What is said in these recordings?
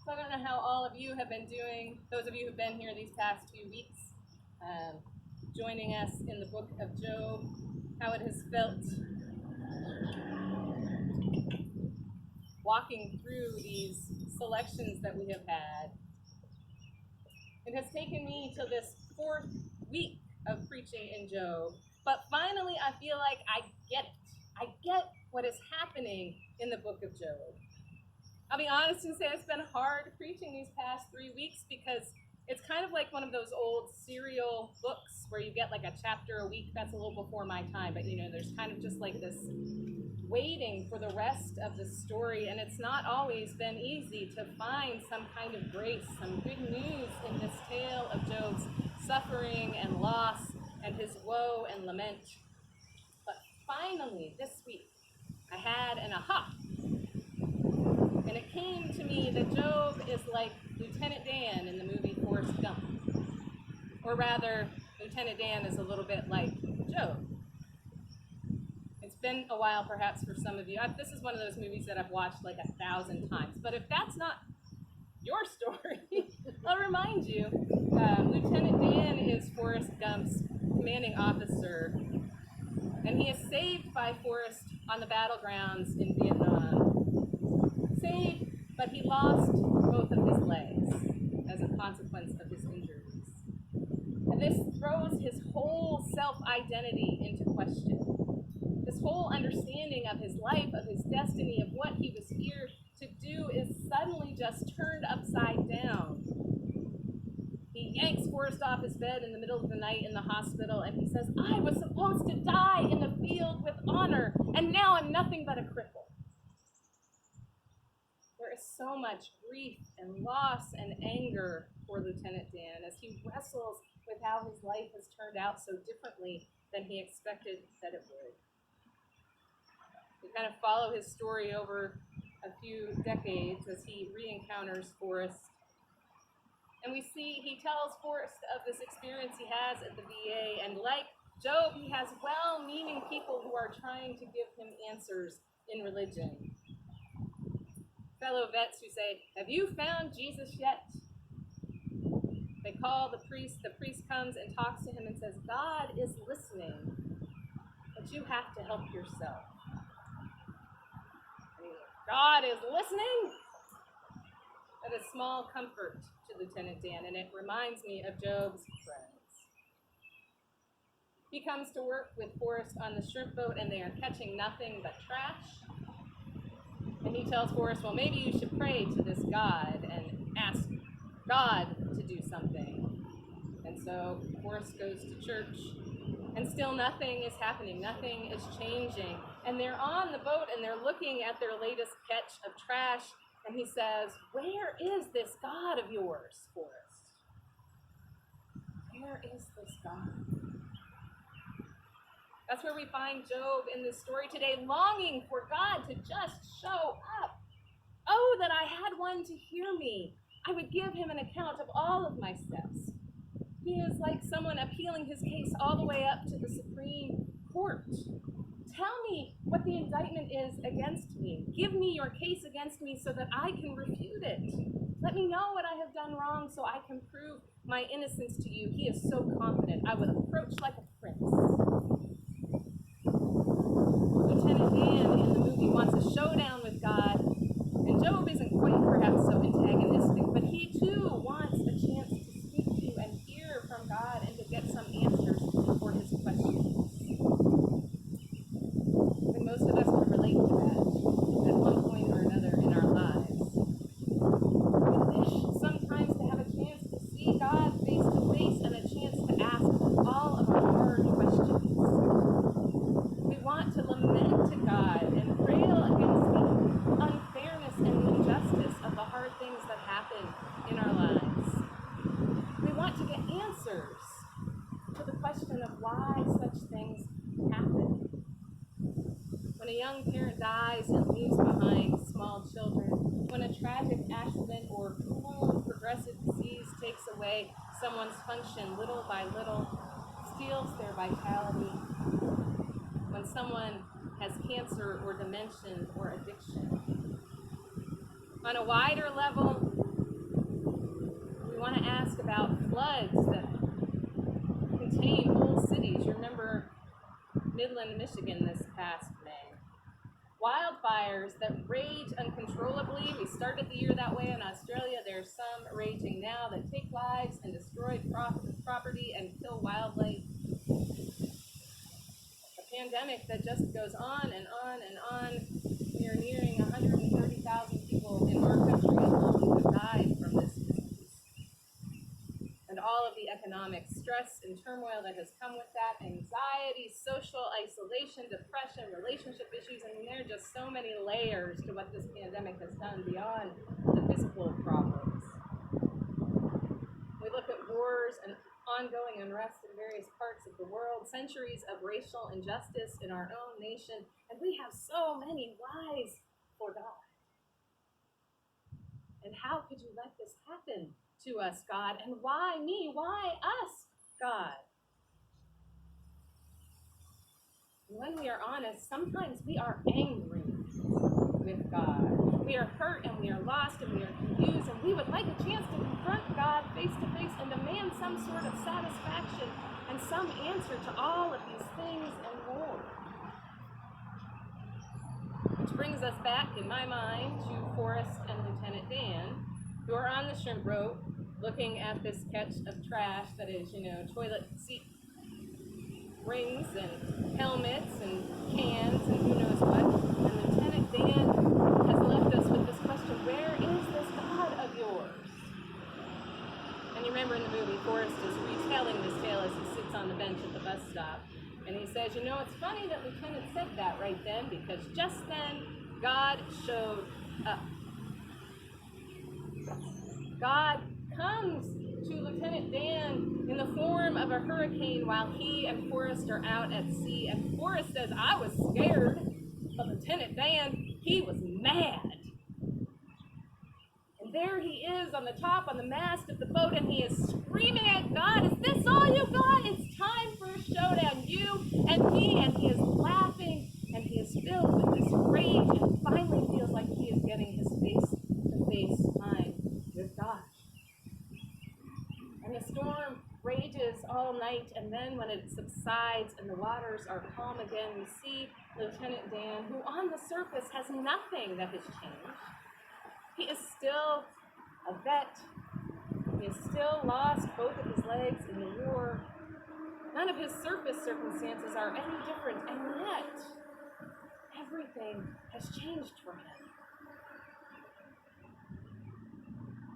So I don't know how all of you have been doing, those of you who've been here these past few weeks, joining us in the book of Job, how it has felt walking through these selections that we have had. It has taken me to this 4th week of preaching in Job, but finally I feel like I get it. I get what is happening in the book of Job. I'll be honest and say it's been hard preaching these past 3 weeks because it's kind of like one of those old serial books where you get like a chapter a week. That's a little before my time, but there's kind of just like this waiting for the rest of the story, and it's not always been easy to find some kind of grace, some good news in this tale of Job's suffering and loss and his woe and lament. But finally, this week, I had an aha. And it came to me that Job is like Lieutenant Dan in the movie Forrest Gump. Or rather, Lieutenant Dan is a little bit like Job. It's been a while perhaps for some of you. This is one of those movies that I've watched like 1,000 times. But if that's not your story, I'll remind you. Lieutenant Dan is Forrest Gump's commanding officer. And he is saved by Forrest on the battlegrounds in Vietnam. Saved, but he lost both of his legs as a consequence of his injuries. And this throws his whole self-identity into question. This whole understanding of his life, of his destiny, of what he was here to do is suddenly just turned upside down. He yanks Forrest off his bed in the middle of the night in the hospital, and he says, "I was supposed to die in the field with honor, and now I'm nothing but a cripple." There is so much grief and loss and anger for Lieutenant Dan as he wrestles with how his life has turned out so differently than he expected that it would. We kind of follow his story over a few decades as he re-encounters Forrest. And we see he tells Forrest of this experience he has at the VA, and like Job, he has well-meaning people who are trying to give him answers in religion. Fellow vets who say, "Have you found Jesus yet?" They call the priest comes and talks to him and says, "God is listening, but you have to help yourself." And he's like, "God is listening?" That is small comfort to Lieutenant Dan, and it reminds me of Job's friends. He comes to work with Forrest on the shrimp boat, and they are catching nothing but trash. And he tells Forrest, "Well, maybe you should pray to this God and ask God to do something." And so Forrest goes to church, and still nothing is happening. Nothing is changing. And they're on the boat, and they're looking at their latest catch of trash. And he says, "Where is this God of yours, Forrest? Where is this God?" That's where we find Job in this story today, longing for God to just show up. "Oh, that I had one to hear me. I would give him an account of all of my steps." He is like someone appealing his case all the way up to the Supreme Court. "Tell me what the indictment is against me. Give me your case against me so that I can refute it. Let me know what I have done wrong so I can prove my innocence to you." He is so confident. I would approach like a prince. Lieutenant Dan in the movie wants a showdown with God, and Job isn't quite perhaps so antagonistic, but he too wants a chance to speak to and hear from God and to get some answers for his questions. I think most of us can relate to that at one point or another in our lives. We wish sometimes to have a chance to see God face to face and a chance to ask all of our hard questions. We want to lament to God and rail against the unfairness and the injustice of the hard things that happen in our lives. We want to get answers to the question of why such things happen. When a young parent dies and leaves behind small children, when a tragic accident or cruel progressive disease takes away someone's function little by little, steals their vitality, when someone has cancer or dementia or addiction. On a wider level, want to ask about floods that contain whole cities. You remember Midland, Michigan this past May. Wildfires that rage uncontrollably. We started the year that way in Australia. There's some raging now that take lives and destroy property and kill wildlife. A pandemic that just goes on and on and on. We are nearing 130,000 people in our country alone who have died from this disease. And all of the economic stress and turmoil that has come with that, anxiety, social isolation, depression, relationship issues. I mean, there are just so many layers to what this pandemic has done beyond the physical problems. We look at wars and ongoing unrest in various parts of the world, centuries of racial injustice in our own nation, and we have so many whys for God. And how could you let this happen to us, God? And why me? Why us, God? And when we are honest, sometimes we are angry with God. We are hurt and we are lost and we are confused, and we would like a chance to confront God face to face and demand some sort of satisfaction and some answer to all of these things and more. Which brings us back, in my mind, to Forrest and Lieutenant Dan, who are on the shrimp boat looking at this catch of trash that is, toilet seat rings and helmets and cans and who knows what. And Lieutenant Dan has left us with this question: where is this God of yours? And you remember in the movie, Forrest is retelling this tale as he sits on the bench at the bus stop. And he says, it's funny that Lieutenant said that right then, because just then, God showed up. God comes to Lieutenant Dan in the form of a hurricane while he and Forrest are out at sea. And Forrest says, I was scared, but Lieutenant Dan, he was mad. And there he is on the top, on the mast of the boat, and he is screaming at God, is this all you got? It's time for a showdown, you and me. And he is laughing, and he is filled with this rage, and finally feels like he is getting his face-to-face time with God. And the storm rages all night, and then when it subsides and the waters are calm again, we see Lieutenant Dan, who on the surface has nothing that has changed. He is still a vet. He has still lost both of his legs in the war. None of his surface circumstances are any different, and yet everything has changed for him.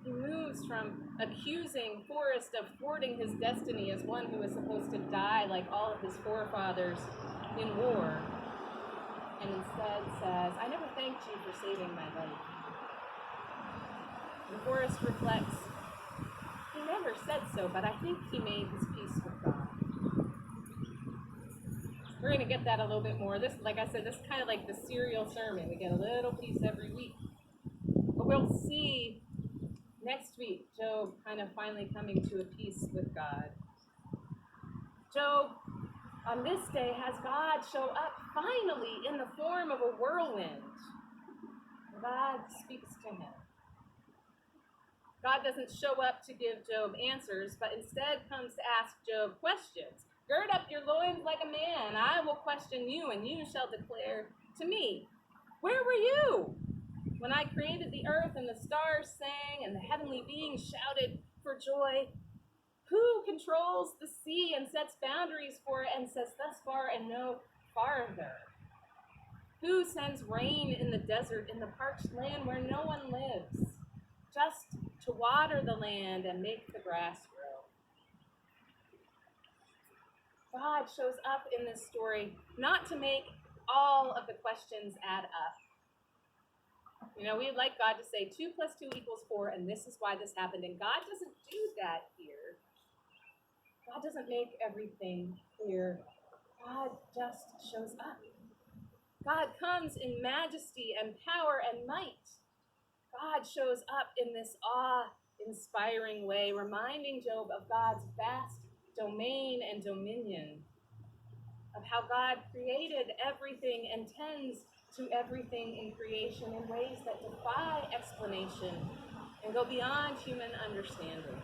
He moves from accusing Forrest of thwarting his destiny as one who is supposed to die like all of his forefathers in war, and instead says, I never thanked you for saving my life. And Forrest reflects, he never said so, but I think he made his peace with God. We're going to get that a little bit more. This, like I said, this is kind of like the serial sermon. We get a little piece every week. But we'll see next week Job kind of finally coming to a peace with God. Job, on this day, has God show up finally in the form of a whirlwind. God speaks to him. God doesn't show up to give Job answers, but instead comes to ask Job questions. Gird up your loins like a man. I will question you, and you shall declare to me, where were you when I created the earth and the stars sang and the heavenly beings shouted for joy? Who controls the sea and sets boundaries for it and says thus far and no farther? Who sends rain in the desert, in the parched land where no one lives, just to water the land and make the grass grow? God shows up in this story not to make all of the questions add up. We'd like God to say 2 + 2 = 4, and this is why this happened. And God doesn't do that here. God doesn't make everything clear. God just shows up. God comes in majesty and power and might. God shows up in this awe-inspiring way, reminding Job of God's vast domain and dominion, of how God created everything and tends to everything in creation in ways that defy explanation and go beyond human understanding.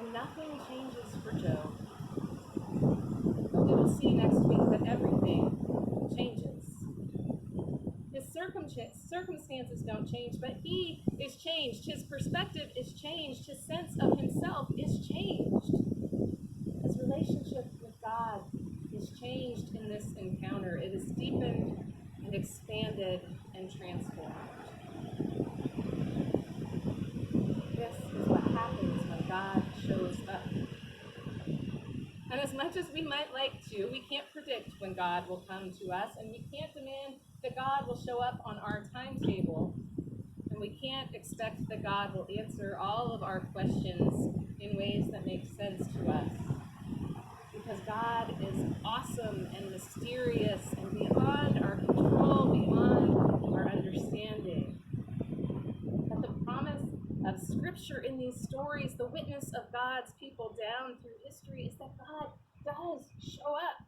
And nothing changes for Job. But we will see next week that everything changes. His circumstances don't change, but he is changed. His perspective is changed. His sense of himself is changed. His relationship with God is changed in this encounter. It is deepened and expanded and transformed. This is what happens when God shows up. And as much as we might like to, we can't predict when God will come to us, and we can't demand that God will show up on our timetable, and we can't expect that God will answer all of our questions in ways that make sense to us. Because God is awesome and mysterious and beyond our control, beyond our understanding. But the promise of Scripture in these stories, the witness of God's people down through history, is that God does show up.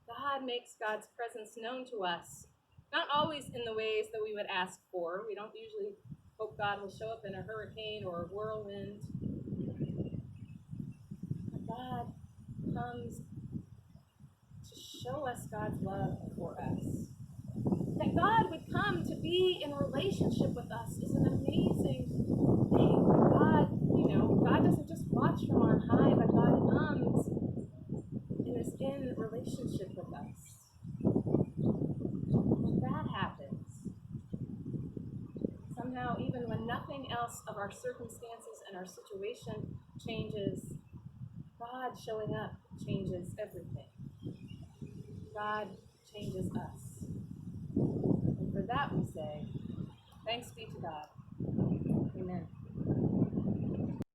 God makes God's presence known to us, not always in the ways that we would ask for. We don't usually hope God will show up in a hurricane or a whirlwind. But God comes to show us God's love for us. That God would come to be in relationship with us is an amazing thing. God doesn't just watch from on high, but God comes and is in relationship with us. When that happens, somehow, even when nothing else of our circumstances and our situation changes, God showing up changes everything. God changes us. And for that we